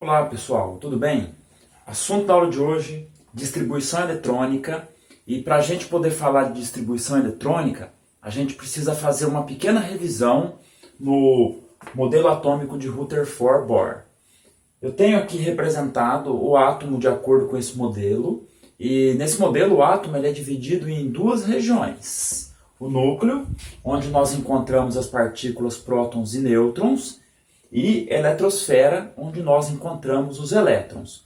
Olá pessoal, tudo bem? Assunto da aula de hoje, distribuição eletrônica. E para a gente poder falar de distribuição eletrônica, a gente precisa fazer uma pequena revisão no modelo atômico de Rutherford-Bohr. Eu tenho aqui representado o átomo de acordo com esse modelo. E nesse modelo o átomo ele é dividido em duas regiões. O núcleo, onde nós encontramos as partículas prótons e nêutrons, e eletrosfera, onde nós encontramos os elétrons.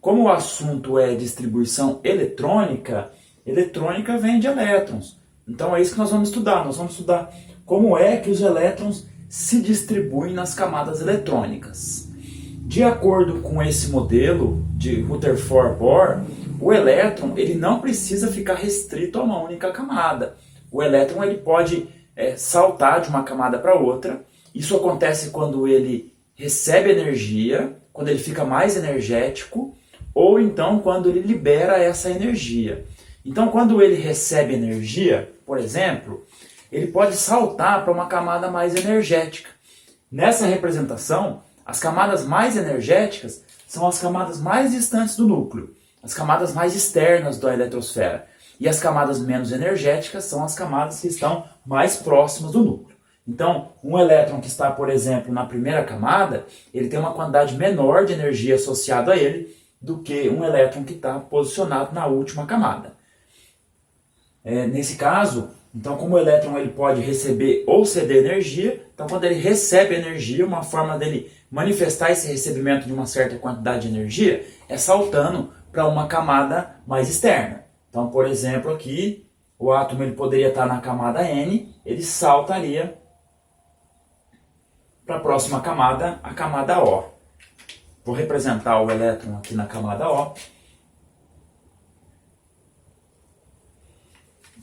Como o assunto é distribuição eletrônica, eletrônica vem de elétrons. Então é isso que nós vamos estudar. Nós vamos estudar como é que os elétrons se distribuem nas camadas eletrônicas. De acordo com esse modelo de Rutherford-Bohr, o elétron ele não precisa ficar restrito a uma única camada. O elétron ele pode saltar de uma camada para outra. Isso acontece quando ele recebe energia, quando ele fica mais energético, ou então quando ele libera essa energia. Então, quando ele recebe energia, por exemplo, ele pode saltar para uma camada mais energética. Nessa representação, as camadas mais energéticas são as camadas mais distantes do núcleo, as camadas mais externas da eletrosfera. E as camadas menos energéticas são as camadas que estão mais próximas do núcleo. Então, um elétron que está, por exemplo, na primeira camada, ele tem uma quantidade menor de energia associada a ele do que um elétron que está posicionado na última camada. Nesse caso, então, como o elétron ele pode receber ou ceder energia, então quando ele recebe energia, uma forma dele manifestar esse recebimento de uma certa quantidade de energia é saltando para uma camada mais externa. Então, por exemplo, aqui, o átomo ele poderia estar na camada N, ele saltaria para a próxima camada, a camada O. Vou representar o elétron aqui na camada O.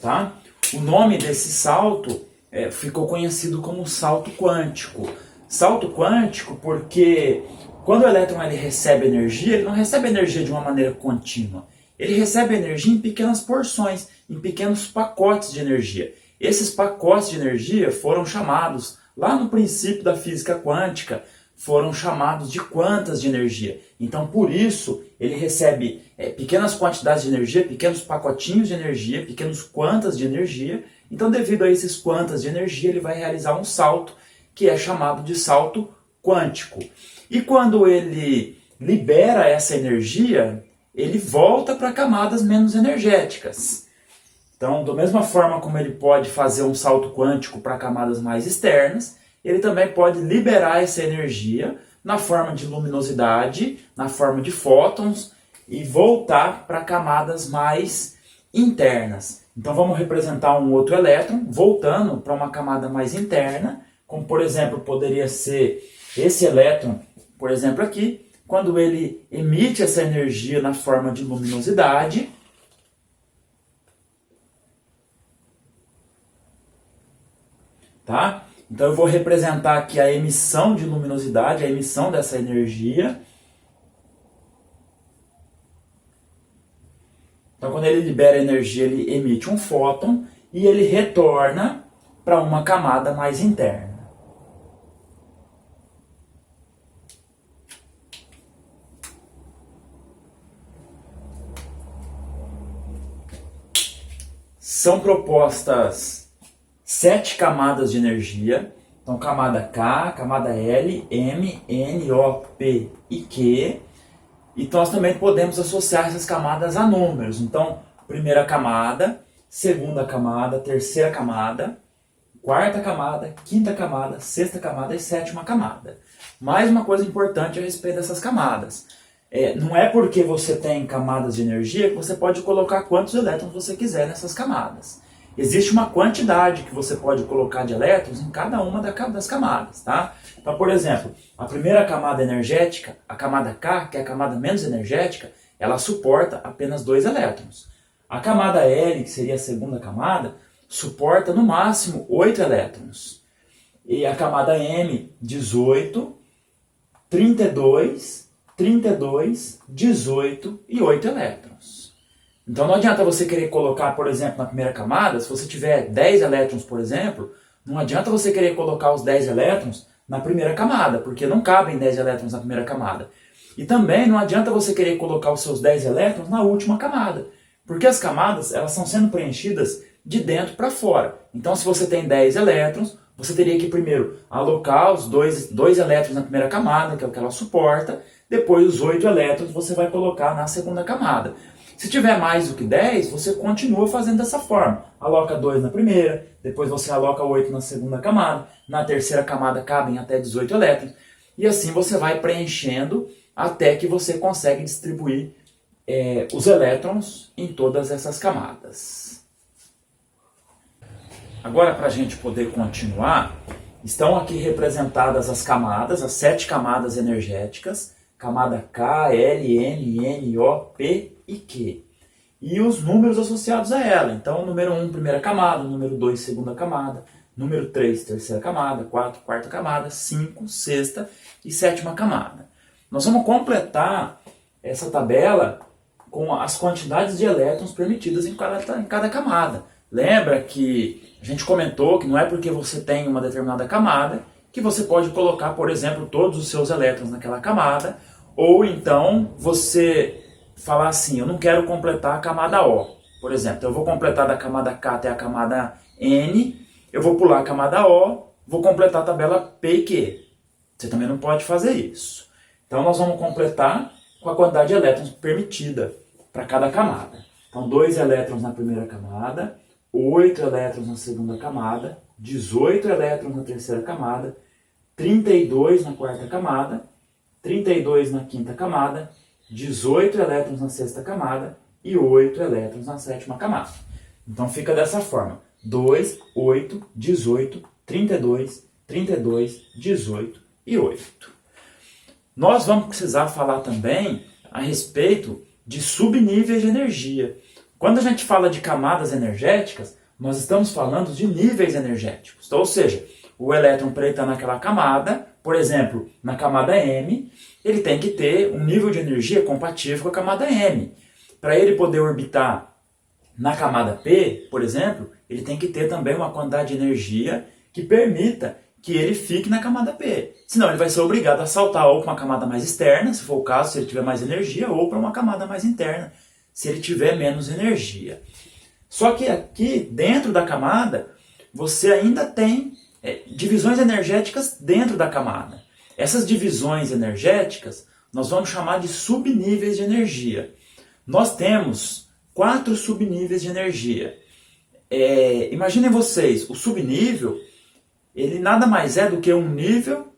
Tá? O nome desse salto ficou conhecido como salto quântico. Salto quântico porque quando o elétron ele recebe energia, ele não recebe energia de uma maneira contínua. Ele recebe energia em pequenas porções, em pequenos pacotes de energia. Esses pacotes de energia foram chamados, lá no princípio da física quântica, foram chamados de quantas de energia. Então, por isso, ele recebe pequenas quantidades de energia, pequenos pacotinhos de energia, pequenos quantas de energia. Então, devido a esses quantas de energia, ele vai realizar um salto, que é chamado de salto quântico. E quando ele libera essa energia, ele volta para camadas menos energéticas. Então, da mesma forma como ele pode fazer um salto quântico para camadas mais externas, ele também pode liberar essa energia na forma de luminosidade, na forma de fótons, e voltar para camadas mais internas. Então vamos representar um outro elétron voltando para uma camada mais interna, como por exemplo poderia ser esse elétron, por exemplo aqui, quando ele emite essa energia na forma de luminosidade. Tá? Então eu vou representar aqui a emissão de luminosidade, a emissão dessa energia. Então quando ele libera energia, ele emite um fóton e ele retorna para uma camada mais interna. São propostas 7 camadas de energia. Então, camada K, camada L, M, N, O, P e Q. E nós também podemos associar essas camadas a números. Então, primeira camada, segunda camada, terceira camada, quarta camada, quinta camada, sexta camada e sétima camada. Mais uma coisa importante a respeito dessas camadas. Não é porque você tem camadas de energia que você pode colocar quantos elétrons você quiser nessas camadas. Existe uma quantidade que você pode colocar de elétrons em cada uma das camadas, tá? Então, por exemplo, a primeira camada energética, a camada K, que é a camada menos energética, ela suporta apenas 2 elétrons. A camada L, que seria a segunda camada, suporta no máximo 8 elétrons. E a camada M, 18, 32, 32, 18 e 8 elétrons. Então não adianta você querer colocar, por exemplo, na primeira camada, se você tiver 10 elétrons, por exemplo, não adianta você querer colocar os 10 elétrons na primeira camada, porque não cabem 10 elétrons na primeira camada. E também não adianta você querer colocar os seus 10 elétrons na última camada, porque as camadas elas estão sendo preenchidas de dentro para fora. Então se você tem 10 elétrons, você teria que primeiro alocar os dois elétrons na primeira camada, que é o que ela suporta, depois os 8 elétrons você vai colocar na segunda camada. Se tiver mais do que 10, você continua fazendo dessa forma. Aloca 2 na primeira, depois você aloca 8 na segunda camada, na terceira camada cabem até 18 elétrons, e assim você vai preenchendo até que você consegue distribuir os elétrons em todas essas camadas. Agora, para a gente poder continuar, estão aqui representadas as camadas, as 7 camadas energéticas, camada K, L, M, N, O, P e Q. E os números associados a ela. Então, número 1, primeira camada, número 2, segunda camada, número 3, terceira camada, 4, quarta camada, 5, sexta e sétima camada. Nós vamos completar essa tabela com as quantidades de elétrons permitidas em cada camada. Lembra que a gente comentou que não é porque você tem uma determinada camada que você pode colocar, por exemplo, todos os seus elétrons naquela camada, ou então você falar assim, eu não quero completar a camada O. Por exemplo, eu vou completar da camada K até a camada N, eu vou pular a camada O, vou completar a tabela P e Q. Você também não pode fazer isso. Então nós vamos completar com a quantidade de elétrons permitida para cada camada. Então 2 elétrons na primeira camada, 8 elétrons na segunda camada, 18 elétrons na terceira camada, 32 na quarta camada, 32 na quinta camada, 18 elétrons na sexta camada e 8 elétrons na sétima camada. Então fica dessa forma: 2, 8, 18, 32, 32, 18 e 8. Nós vamos precisar falar também a respeito de subníveis de energia. Quando a gente fala de camadas energéticas, nós estamos falando de níveis energéticos. Então, ou seja, o elétron para ele estar naquela camada, por exemplo, na camada M, ele tem que ter um nível de energia compatível com a camada M. Para ele poder orbitar na camada P, por exemplo, ele tem que ter também uma quantidade de energia que permita que ele fique na camada P. Senão ele vai ser obrigado a saltar ou para uma camada mais externa, se for o caso, se ele tiver mais energia, ou para uma camada mais interna, se ele tiver menos energia. Só que aqui, dentro da camada, você ainda tem divisões energéticas dentro da camada. Essas divisões energéticas nós vamos chamar de subníveis de energia. Nós temos 4 subníveis de energia. Imaginem vocês, o subnível, ele nada mais é do que um nível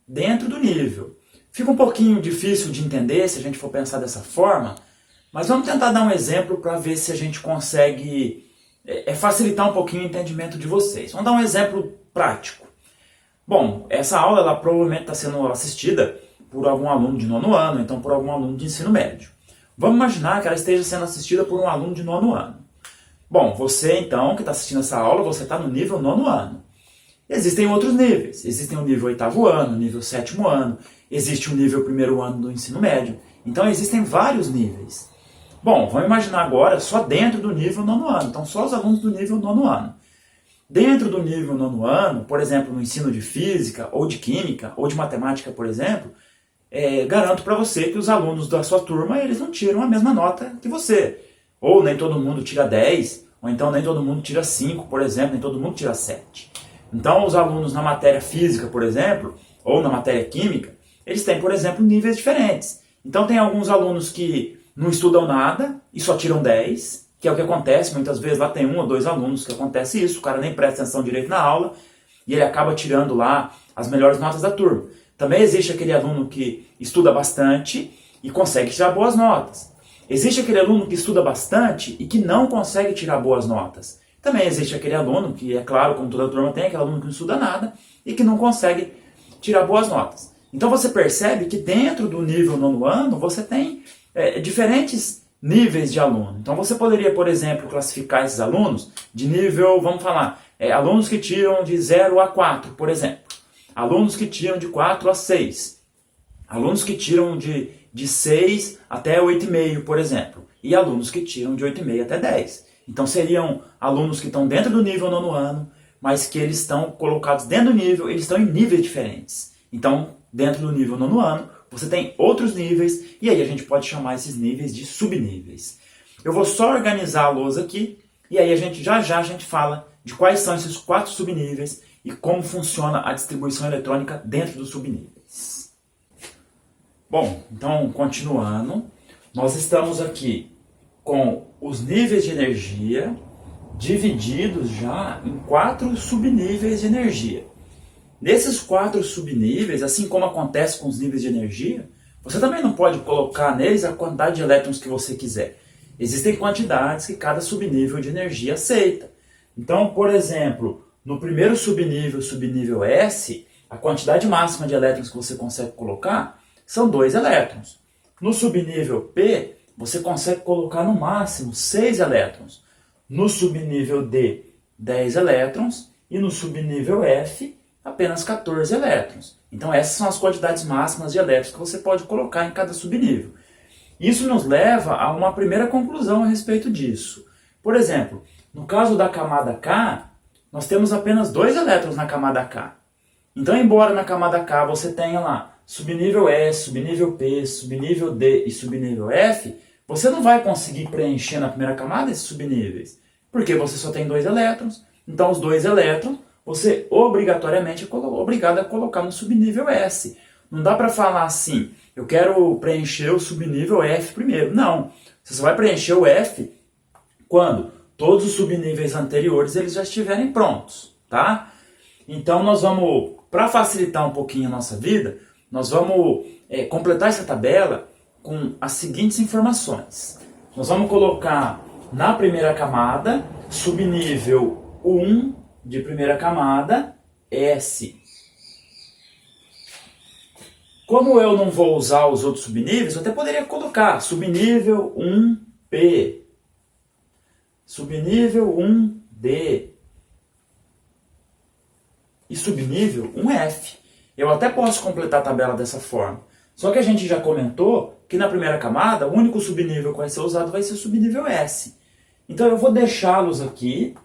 dentro do nível. Fica um pouquinho difícil de entender se a gente for pensar dessa forma, mas vamos tentar dar um exemplo para ver se a gente consegue facilitar um pouquinho o entendimento de vocês. Vamos dar um exemplo prático. Bom, essa aula ela provavelmente está sendo assistida por algum aluno de 9º ano, então por algum aluno de ensino médio. Vamos imaginar que ela esteja sendo assistida por um aluno de 9º ano. Bom, você então que está assistindo essa aula, você está no nível 9º ano. Existem outros níveis. Existem o nível 8º ano, o nível 7º ano, existe o nível 1º ano do ensino médio. Então existem vários níveis. Bom, vamos imaginar agora só dentro do nível 9º ano. Então só os alunos do nível 9º ano. Dentro do nível 9º ano, por exemplo, no ensino de física, ou de química, ou de matemática, por exemplo, garanto para você que os alunos da sua turma, eles não tiram a mesma nota que você. Ou nem todo mundo tira 10, ou então nem todo mundo tira 5, por exemplo, nem todo mundo tira 7. Então os alunos na matéria física, por exemplo, ou na matéria química, eles têm, por exemplo, níveis diferentes. Então tem alguns alunos que não estudam nada e só tiram 10, que é o que acontece, muitas vezes lá tem 1 ou 2 alunos que acontece isso, o cara nem presta atenção direito na aula e ele acaba tirando lá as melhores notas da turma. Também existe aquele aluno que estuda bastante e consegue tirar boas notas. Existe aquele aluno que estuda bastante e que não consegue tirar boas notas. Também existe aquele aluno que, é claro, como toda turma tem, aquele aluno que não estuda nada e que não consegue tirar boas notas. Então você percebe que dentro do nível 9º ano você tem diferentes níveis de aluno. Então você poderia, por exemplo, classificar esses alunos de nível, vamos falar, alunos que tiram de 0 a 4, por exemplo. Alunos que tiram de 4 a 6. Alunos que tiram de 6 até 8,5, por exemplo. E alunos que tiram de 8,5 até 10. Então seriam alunos que estão dentro do nível 9º ano, mas que eles estão colocados dentro do nível, eles estão em níveis diferentes. Então, dentro do nível 9º ano, você tem outros níveis, e aí a gente pode chamar esses níveis de subníveis. Eu vou só organizar a lousa aqui, e aí já a gente fala de quais são esses 4 subníveis e como funciona a distribuição eletrônica dentro dos subníveis. Bom, então continuando, nós estamos aqui com os níveis de energia divididos já em 4 subníveis de energia. Nesses 4 subníveis, assim como acontece com os níveis de energia, você também não pode colocar neles a quantidade de elétrons que você quiser. Existem quantidades que cada subnível de energia aceita. Então, por exemplo, no primeiro subnível, subnível S, a quantidade máxima de elétrons que você consegue colocar são 2 elétrons. No subnível P, você consegue colocar no máximo 6 elétrons. No subnível D, 10 elétrons. E no subnível F, apenas 14 elétrons. Então essas são as quantidades máximas de elétrons que você pode colocar em cada subnível. Isso nos leva a uma primeira conclusão a respeito disso. Por exemplo, no caso da camada K, nós temos apenas 2 elétrons na camada K. Então, embora na camada K você tenha lá subnível S, subnível P, subnível D e subnível F, você não vai conseguir preencher na primeira camada esses subníveis, porque você só tem 2 elétrons. Então, os 2 elétrons você obrigatoriamente é obrigado a colocar no subnível S. Não dá para falar assim, eu quero preencher o subnível F primeiro. Não, você só vai preencher o F quando todos os subníveis anteriores eles já estiverem prontos, tá? Então nós vamos, para facilitar um pouquinho a nossa vida, nós vamos completar essa tabela com as seguintes informações. Nós vamos colocar na primeira camada, subnível 1 de primeira camada, S. Como eu não vou usar os outros subníveis, eu até poderia colocar subnível 1P, subnível 1D e subnível 1F. Eu até posso completar a tabela dessa forma. Só que a gente já comentou que na primeira camada, o único subnível que vai ser usado vai ser o subnível S. Então eu vou deixá-los aqui,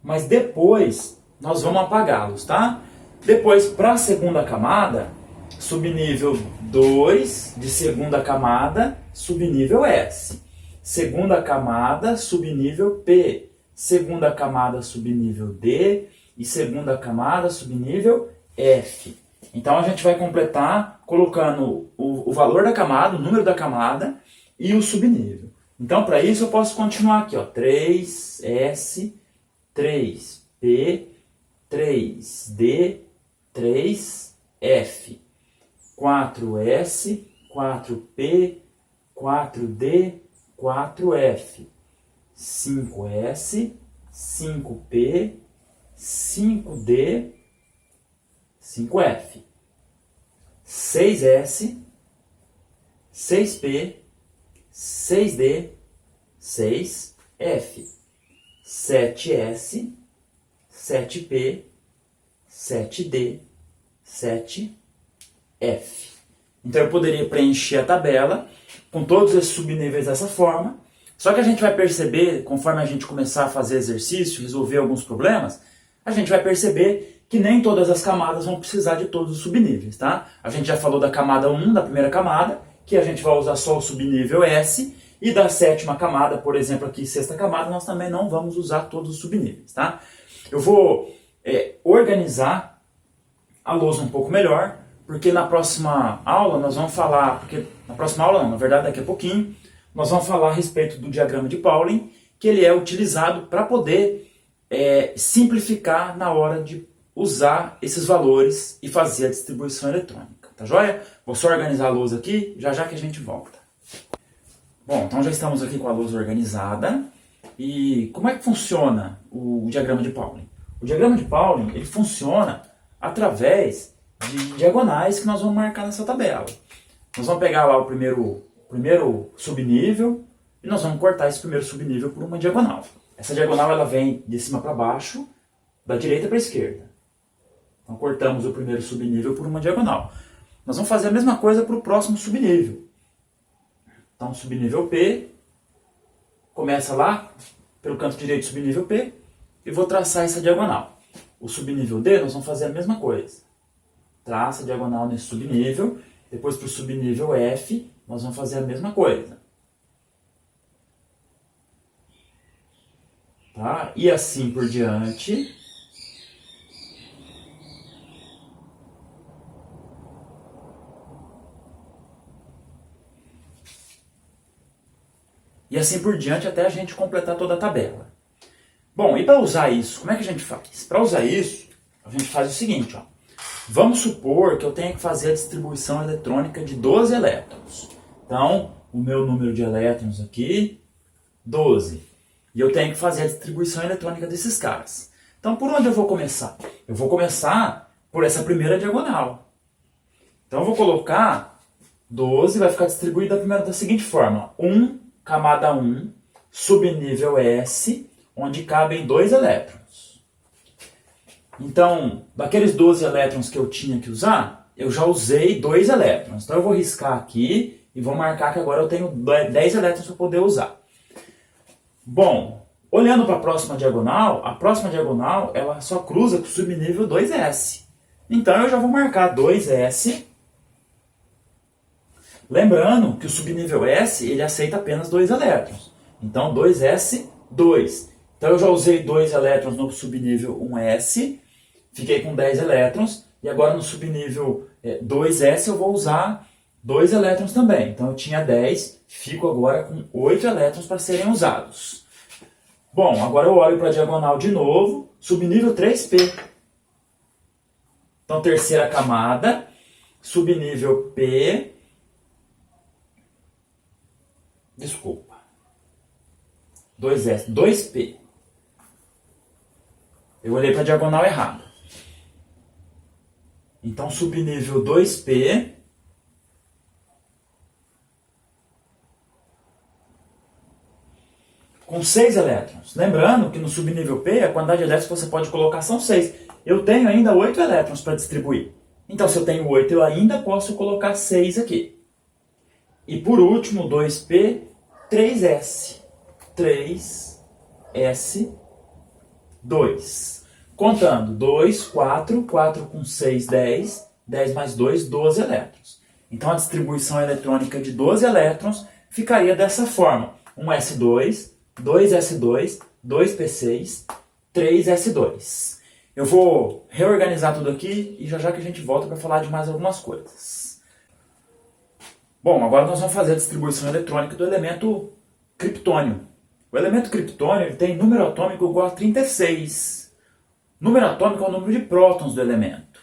mas depois nós vamos apagá-los, tá? Depois, para a segunda camada, subnível 2 de segunda camada, subnível S. Segunda camada, subnível P. Segunda camada, subnível D. E segunda camada, subnível F. Então a gente vai completar colocando o valor da camada, o número da camada e o subnível. Então, para isso, eu posso continuar aqui, ó, 3S, 3P, 3D, 3F, 4S, 4P, 4D, 4F, 5S, 5P, 5D, 5F, 6S, 6P, 6D, 6F, 7S, 7P, 7D, 7F. Então eu poderia preencher a tabela com todos esses subníveis dessa forma, só que a gente vai perceber, conforme a gente começar a fazer exercício, resolver alguns problemas, a gente vai perceber que nem todas as camadas vão precisar de todos os subníveis, tá? A gente já falou da camada 1, da primeira camada, que a gente vai usar só o subnível S, e da sétima camada, por exemplo, aqui, sexta camada, nós também não vamos usar todos os subníveis, tá? Eu vou organizar a lousa um pouco melhor, porque na próxima aula nós vamos falar, porque na próxima aula não, na verdade daqui a pouquinho, nós vamos falar a respeito do diagrama de Pauling, que ele é utilizado para poder simplificar na hora de usar esses valores e fazer a distribuição eletrônica, tá joia? Vou só organizar a lousa aqui, já que a gente volta. Bom, então já estamos aqui com a lousa organizada. E como é que funciona o diagrama de Pauling? O diagrama de Pauling, ele funciona através de diagonais que nós vamos marcar nessa tabela. Nós vamos pegar lá o primeiro subnível e nós vamos cortar esse primeiro subnível por uma diagonal. Essa diagonal ela vem de cima para baixo, da direita para a esquerda. Então cortamos o primeiro subnível por uma diagonal. Nós vamos fazer a mesma coisa para o próximo subnível. Então subnível P, começa lá pelo canto direito subnível P e vou traçar essa diagonal. O subnível D nós vamos fazer a mesma coisa. Traça a diagonal nesse subnível Depois para o subnível F, nós vamos fazer a mesma coisa. Tá? E assim por diante. E assim por diante até a gente completar toda a tabela. Bom, e para usar isso, como é que a gente faz? Para usar isso, a gente faz o seguinte, ó. Vamos supor que eu tenha que fazer a distribuição eletrônica de 12 elétrons. Então, o meu número de elétrons aqui, 12. E eu tenho que fazer a distribuição eletrônica desses caras. Então, por onde eu vou começar? Eu vou começar por essa primeira diagonal. Então, eu vou colocar 12, vai ficar distribuída da seguinte forma. 1, camada 1, subnível S, onde cabem 2 elétrons. Então, daqueles 12 elétrons que eu tinha que usar, eu já usei 2 elétrons. Então, eu vou riscar aqui e vou marcar que agora eu tenho 10 elétrons para poder usar. Bom, olhando para a próxima diagonal ela só cruza com o subnível 2S. Então eu já vou marcar 2S. Lembrando que o subnível S ele aceita apenas 2 elétrons. Então 2S, 2. Então eu já usei 2 elétrons no subnível 1S, fiquei com 10 elétrons. E agora no subnível 2S eu vou usar 2 elétrons também. Então eu tinha 10, fico agora com 8 elétrons para serem usados. Bom, agora eu olho para a diagonal de novo, subnível 3P. Então terceira camada, subnível P. Desculpa. 2S, 2P. Eu olhei para a diagonal errada. Então subnível 2P. Com 6 elétrons. Lembrando que no subnível P, a quantidade de elétrons que você pode colocar são 6. Eu tenho ainda 8 elétrons para distribuir. Então, se eu tenho 8, eu ainda posso colocar 6 aqui. E por último, 2P, 3S. 3S, 2. Contando 2, 4, 4 com 6, 10. 10 mais 2, 12 elétrons. Então, a distribuição eletrônica de 12 elétrons ficaria dessa forma. 1S2, 2S2, 2P6, 3S2. Eu vou reorganizar tudo aqui e já que a gente volta para falar de mais algumas coisas. Bom, agora nós vamos fazer a distribuição eletrônica do elemento criptônio. O elemento criptônio ele tem número atômico igual a 36. Número atômico é o número de prótons do elemento.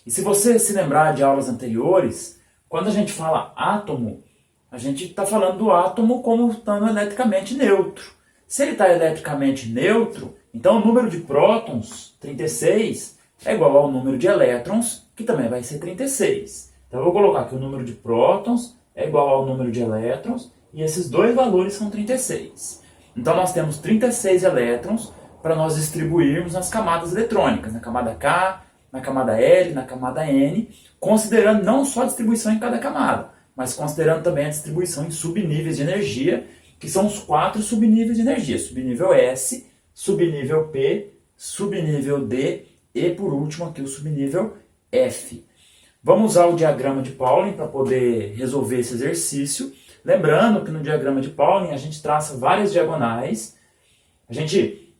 E se você se lembrar de aulas anteriores, quando a gente fala átomo, a gente está falando do átomo como estando eletricamente neutro. Se ele está eletricamente neutro, então o número de prótons, 36, é igual ao número de elétrons, que também vai ser 36. Então eu vou colocar que o número de prótons é igual ao número de elétrons, e esses dois valores são 36. Então nós temos 36 elétrons para nós distribuirmos nas camadas eletrônicas, na camada K, na camada L, na camada N, considerando não só a distribuição em cada camada, mas considerando também a distribuição em subníveis de energia, que são os 4 subníveis de energia. Subnível S, subnível P, subnível D e, por último, aqui o subnível F. Vamos usar o diagrama de Pauling para poder resolver esse exercício. Lembrando que no diagrama de Pauling a gente traça várias diagonais, a gente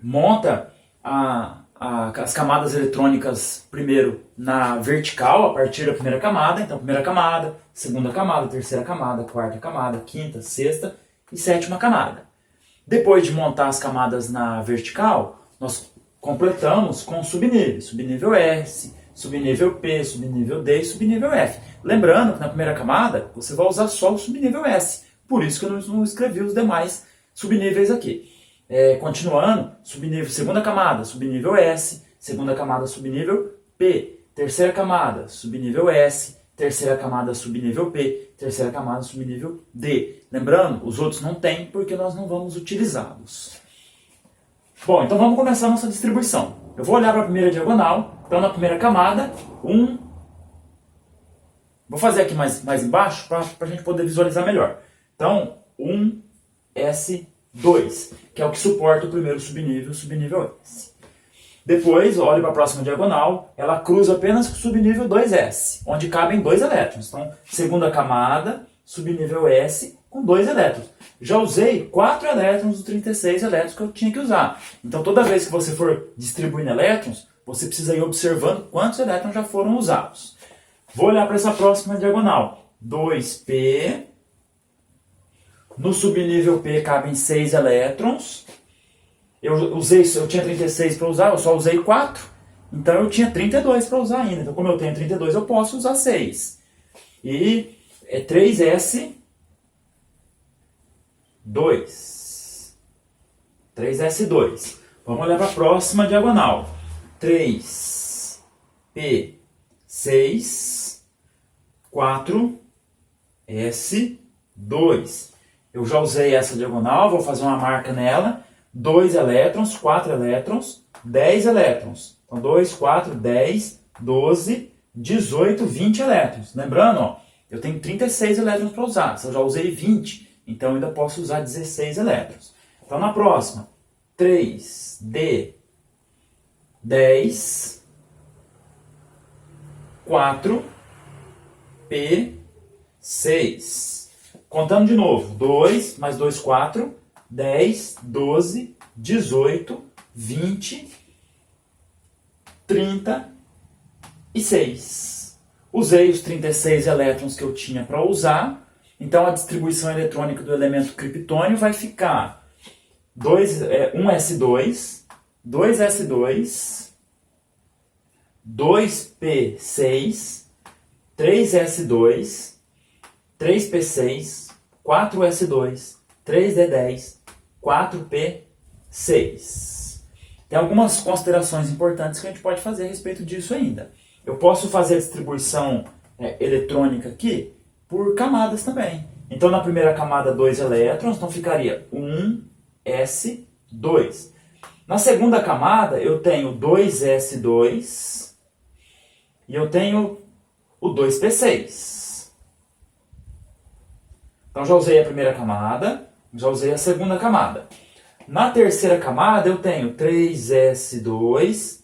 monta as camadas eletrônicas primeiro na vertical, a partir da primeira camada. Então, primeira camada, segunda camada, terceira camada, quarta camada, quinta, sexta e sétima camada. Depois de montar as camadas na vertical, nós completamos com subníveis. Subnível S, subnível P, subnível D e subnível F. Lembrando que na primeira camada você vai usar só o subnível S. Por isso que eu não escrevi os demais subníveis aqui. Continuando, subnível, segunda camada, subnível S, segunda camada, subnível P, terceira camada, subnível S, terceira camada, subnível P, terceira camada, subnível D. Lembrando, os outros não tem porque nós não vamos utilizá-los. Bom, então vamos começar a nossa distribuição. Eu vou olhar para a primeira diagonal, então na primeira camada, vou fazer aqui mais embaixo para a gente poder visualizar melhor. Então, 1S2, que é o que suporta o primeiro subnível, subnível S. Depois, olhe para a próxima diagonal, ela cruza apenas com o subnível 2s, onde cabem 2 elétrons. Então, segunda camada, subnível S, com 2 elétrons. Já usei 4 elétrons dos 36 elétrons que eu tinha que usar. Então, toda vez que você for distribuindo elétrons, você precisa ir observando quantos elétrons já foram usados. Vou olhar para essa próxima diagonal. 2p, no subnível P cabem 6 elétrons. Eu tinha 36 para usar, eu só usei 4. Então eu tinha 32 para usar ainda. Então como eu tenho 32, eu posso usar 6. E é 3s2. 3s2. Vamos olhar para a próxima diagonal. 3p6, 4s2. Eu já usei essa diagonal, vou fazer uma marca nela. 2 elétrons, 4 elétrons, 10 elétrons. Então, 2, 4, 10, 12, 18, 20 elétrons. Lembrando, ó, eu tenho 36 elétrons para usar. Se eu já usei 20, então eu ainda posso usar 16 elétrons. Então, na próxima, 3D, 10, 4, P, 6. Contando de novo, 2 mais 2, 4, 10, 12, 18, 20, 36. Usei os 36 elétrons que eu tinha para usar, então a distribuição eletrônica do elemento criptônio vai ficar 1s2, 2s2, 2p6, 3s2, 3p6, 4s2, 3d10, 4p6. Tem algumas considerações importantes que a gente pode fazer a respeito disso ainda. Eu posso fazer a distribuição eletrônica aqui por camadas também. Então, na primeira camada, 2 elétrons, então ficaria 1s2. Na segunda camada, eu tenho 2s2 e eu tenho o 2p6. Então, já usei a primeira camada, já usei a segunda camada. Na terceira camada, eu tenho 3s2,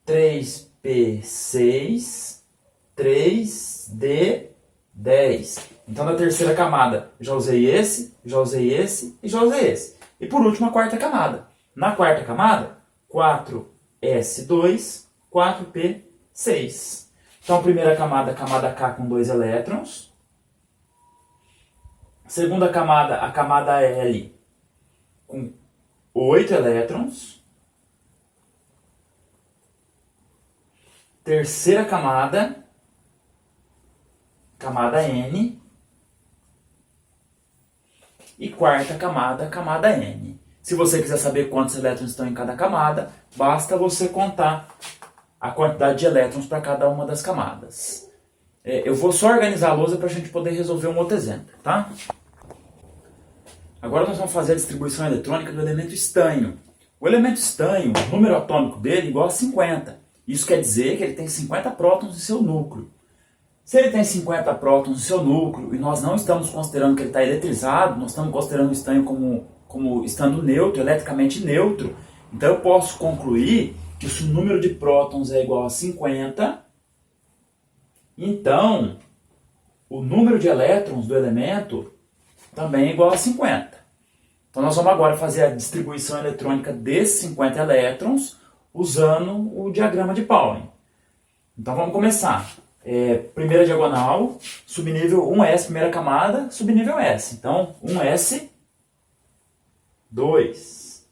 3p6, 3d10. Então, na terceira camada, já usei esse, já usei esse e já usei esse. E por último, a quarta camada. Na quarta camada, 4s2, 4p6. Então, primeira camada, camada K com 2 elétrons. Segunda camada, a camada L com 8 elétrons. Terceira camada, camada N. E quarta camada, camada N. Se você quiser saber quantos elétrons estão em cada camada, basta você contar a quantidade de elétrons para cada uma das camadas. Eu vou só organizar a lousa para a gente poder resolver um outro exemplo, tá? Agora nós vamos fazer a distribuição eletrônica do elemento estânio. O elemento estânio, o número atômico dele é igual a 50. Isso quer dizer que ele tem 50 prótons em seu núcleo. Se ele tem 50 prótons em seu núcleo e nós não estamos considerando que ele está eletrizado, nós estamos considerando o estânio como estando neutro, eletricamente neutro, então eu posso concluir que se o número de prótons é igual a 50, então o número de elétrons do elemento também é igual a 50. Então nós vamos agora fazer a distribuição eletrônica desses 50 elétrons usando o diagrama de Pauling. Então vamos começar. Primeira diagonal, subnível 1s, primeira camada, subnível S. Então 1s, 2.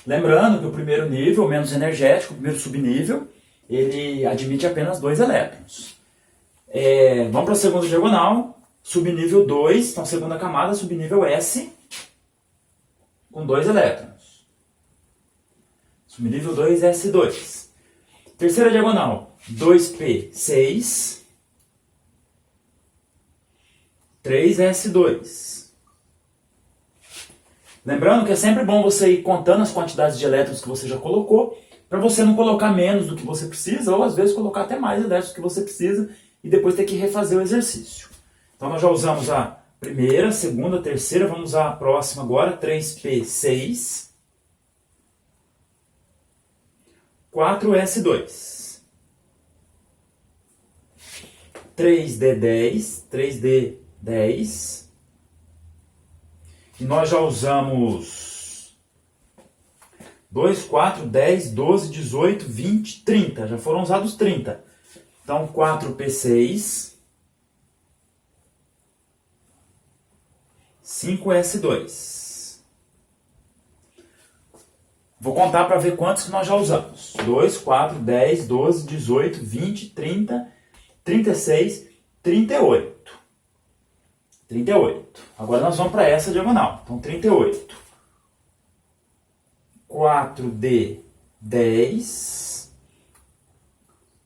Lembrando que o primeiro nível, menos energético, o primeiro subnível, ele admite apenas 2 elétrons. Vamos para a segunda diagonal, subnível 2, então segunda camada, subnível S, com 2 elétrons. Subnível 2, S2. Terceira diagonal, 2p6, 3s2. Lembrando que é sempre bom você ir contando as quantidades de elétrons que você já colocou, para você não colocar menos do que você precisa, ou às vezes colocar até mais elétrons do que você precisa, e depois ter que refazer o exercício. Então nós já usamos a primeira, segunda, terceira, vamos usar a próxima agora, 3p6. 4s2. 3d10, 3d10. E nós já usamos 2, 4, 10, 12, 18, 20, 30. Já foram usados 30. Então, 4p6, 5s2. Vou contar para ver quantos que nós já usamos. 2, 4, 10, 12, 18, 20, 30, 36, 38. 38. Agora nós vamos para essa diagonal. Então, 38. 4D10.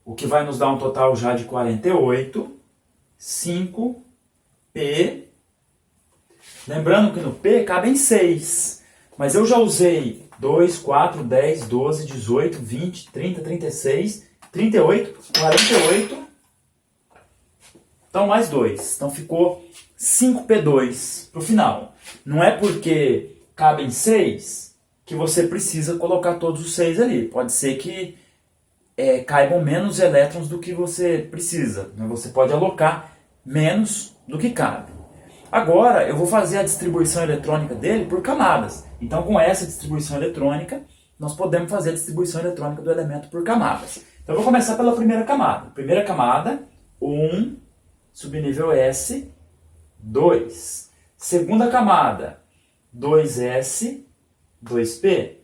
O que vai nos dar um total já de 48. 5P. Lembrando que no P cabem 6. Mas eu já usei 2, 4, 10, 12, 18, 20, 30, 36, 38, 48. Então, mais 2. Então, ficou 5P2 para o final. Não é porque cabem 6 que você precisa colocar todos os 6 ali. Pode ser que caibam menos elétrons do que você precisa. Você pode alocar menos do que cabe. Agora, eu vou fazer a distribuição eletrônica dele por camadas. Então, com essa distribuição eletrônica, nós podemos fazer a distribuição eletrônica do elemento por camadas. Então, eu vou começar pela primeira camada. Primeira camada, 1, subnível S, 2. Segunda camada, 2S, 2P.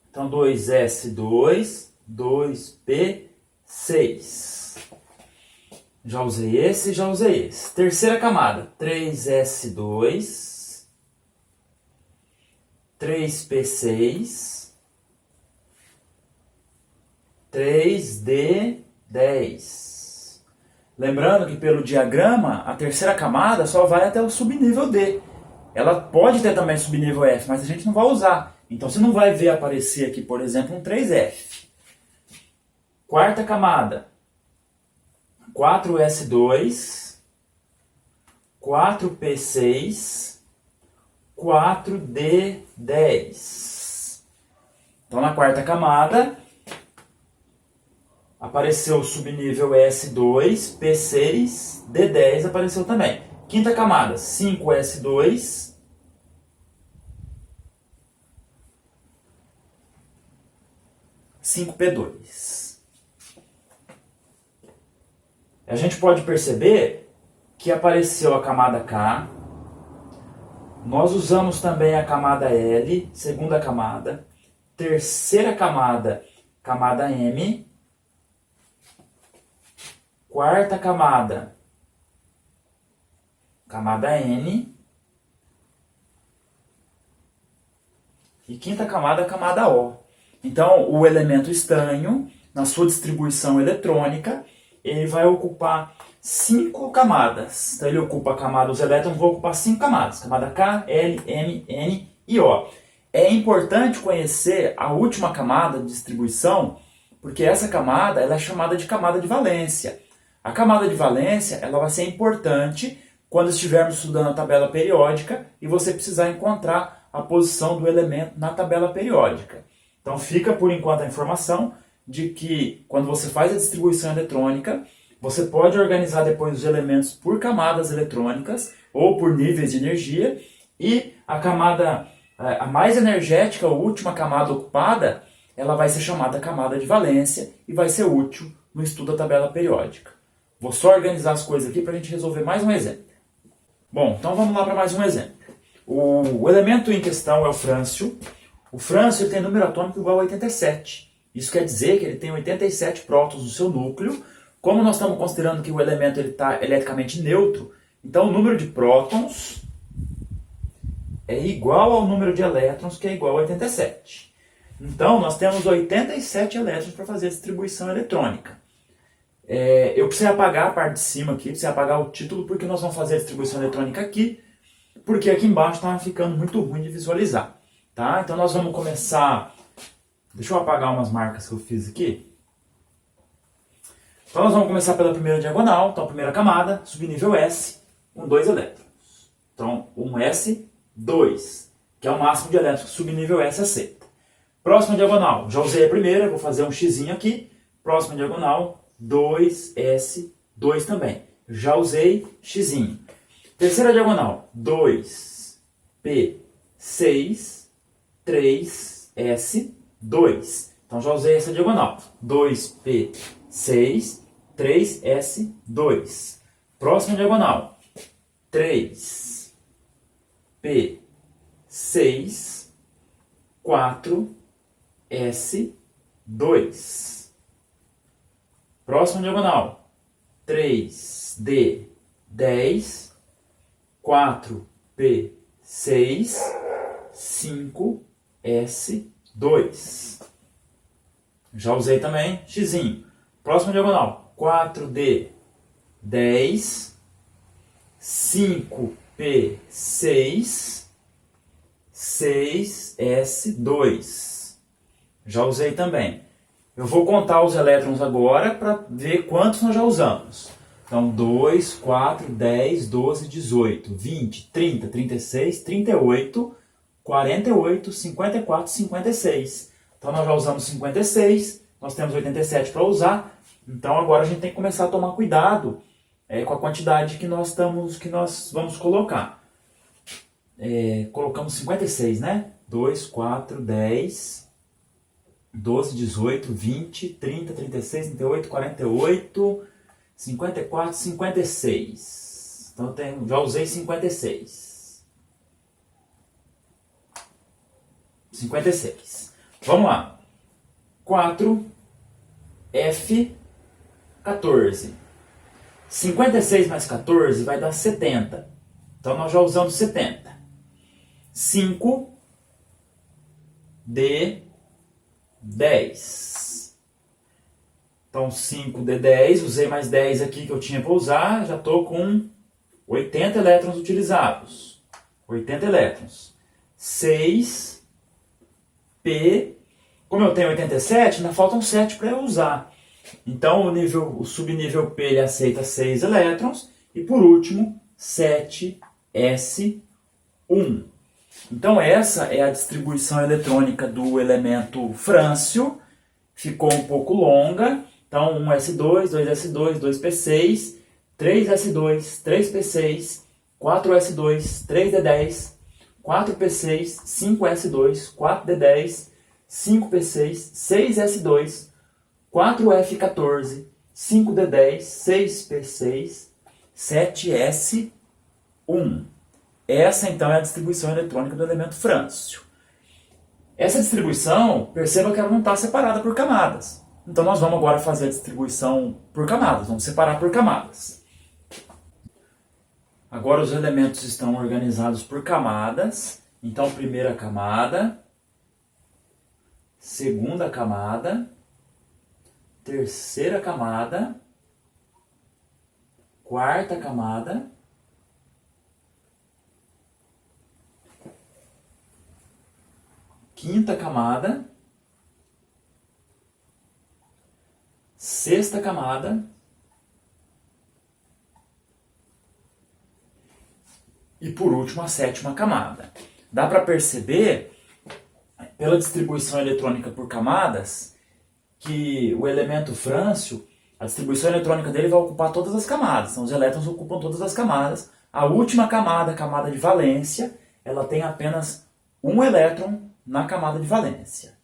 Então, 2S2, 2P, 6. Já usei esse, já usei esse. Terceira camada, 3S2, 3P6, 3D10. Lembrando que pelo diagrama, a terceira camada só vai até o subnível D. Ela pode ter também subnível F, mas a gente não vai usar. Então você não vai ver aparecer aqui, por exemplo, um 3F. Quarta camada, 4S2, 4P6, 4D10. Então, na quarta camada, apareceu o subnível S2, P6, D10 apareceu também. Quinta camada, 5S2, 5P2. A gente pode perceber que apareceu a camada K. Nós usamos também a camada L, segunda camada. Terceira camada, camada M. Quarta camada, camada N. E quinta camada, camada O. Então, o elemento estranho, na sua distribuição eletrônica, ele vai ocupar 5 camadas. Então, ele ocupa a camada, os elétrons vão ocupar 5 camadas. Camada K, L, M, N e O. É importante conhecer a última camada de distribuição, porque essa camada ela é chamada de camada de valência. A camada de valência ela vai ser importante quando estivermos estudando a tabela periódica e você precisar encontrar a posição do elemento na tabela periódica. Então fica por enquanto a informação de que quando você faz a distribuição eletrônica, você pode organizar depois os elementos por camadas eletrônicas ou por níveis de energia, e a camada a mais energética, a última camada ocupada, ela vai ser chamada camada de valência e vai ser útil no estudo da tabela periódica. Vou só organizar as coisas aqui para a gente resolver mais um exemplo. Bom, então vamos lá para mais um exemplo. O elemento em questão é o frâncio. O frâncio ele tem número atômico igual a 87. Isso quer dizer que ele tem 87 prótons no seu núcleo. Como nós estamos considerando que o elemento está eletricamente neutro, então o número de prótons é igual ao número de elétrons, que é igual a 87. Então nós temos 87 elétrons para fazer a distribuição eletrônica. Eu preciso apagar a parte de cima aqui, preciso apagar o título, porque nós vamos fazer a distribuição eletrônica aqui, porque aqui embaixo está ficando muito ruim de visualizar. Tá? Então nós vamos começar. Deixa eu apagar umas marcas que eu fiz aqui. Então nós vamos começar pela primeira diagonal. Então, primeira camada, subnível S, com 2 elétrons. Então, 1S, 2, que é o máximo de elétrons que subnível S aceita. Próxima diagonal, já usei a primeira, vou fazer um xizinho aqui. Próxima diagonal, 2S, 2 também. Já usei xizinho. Terceira diagonal, 2P, 6, 3S, 2. Então já usei essa diagonal. 2P, 6, 3S, 2. Próxima diagonal, 3P, 6, 4S, 2. Próxima diagonal, 3D, 10, 4P, 6, 5S, 2. Já usei também xizinho. Próxima diagonal, 4D, 10, 5P, 6, 6S, 2. Já usei também. Eu vou contar os elétrons agora para ver quantos nós já usamos. Então, 2, 4, 10, 12, 18, 20, 30, 36, 38, 48, 54, 56. Então, nós já usamos 56, nós temos 87 para usar. Então, agora a gente tem que começar a tomar cuidado com a quantidade que nós vamos colocar. Colocamos 56, né? 2, 4, 10, 12, 18, 20, 30, 36, 38, 48, 54, 56. Então, já usei 56. 56. Vamos lá. 4, F, 14. 56 mais 14 vai dar 70. Então, nós já usamos 70. 5, D, 10. Então, 5D10, usei mais 10 aqui que eu tinha para usar, já estou com 80 elétrons utilizados. 80 elétrons. 6P, como eu tenho 87, ainda faltam 7 para eu usar. Então, o subnível P ele aceita 6 elétrons. E, por último, 7S1. Então, essa é a distribuição eletrônica do elemento frâncio. Ficou um pouco longa. Então, 1S2, 2S2, 2P6, 3S2, 3P6, 4S2, 3D10, 4P6, 5S2, 4D10, 5P6, 6S2, 4F14, 5D10, 6P6, 7S1. Essa, então, é a distribuição eletrônica do elemento frâncio. Essa distribuição, perceba que ela não está separada por camadas. Então, nós vamos agora fazer a distribuição por camadas. Vamos separar por camadas. Agora, os elementos estão organizados por camadas. Então, primeira camada, segunda camada, terceira camada, quarta camada, quinta camada, sexta camada e, por último, a sétima camada. Dá para perceber, pela distribuição eletrônica por camadas, que o elemento frâncio, a distribuição eletrônica dele vai ocupar todas as camadas. Então, os elétrons ocupam todas as camadas. A última camada, a camada de valência, ela tem apenas um elétron na camada de valência.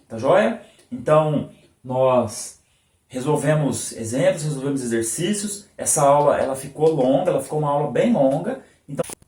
Tá joia? Então, nós resolvemos exemplos, resolvemos exercícios. Essa aula ela ficou longa, ela ficou uma aula bem longa. Então,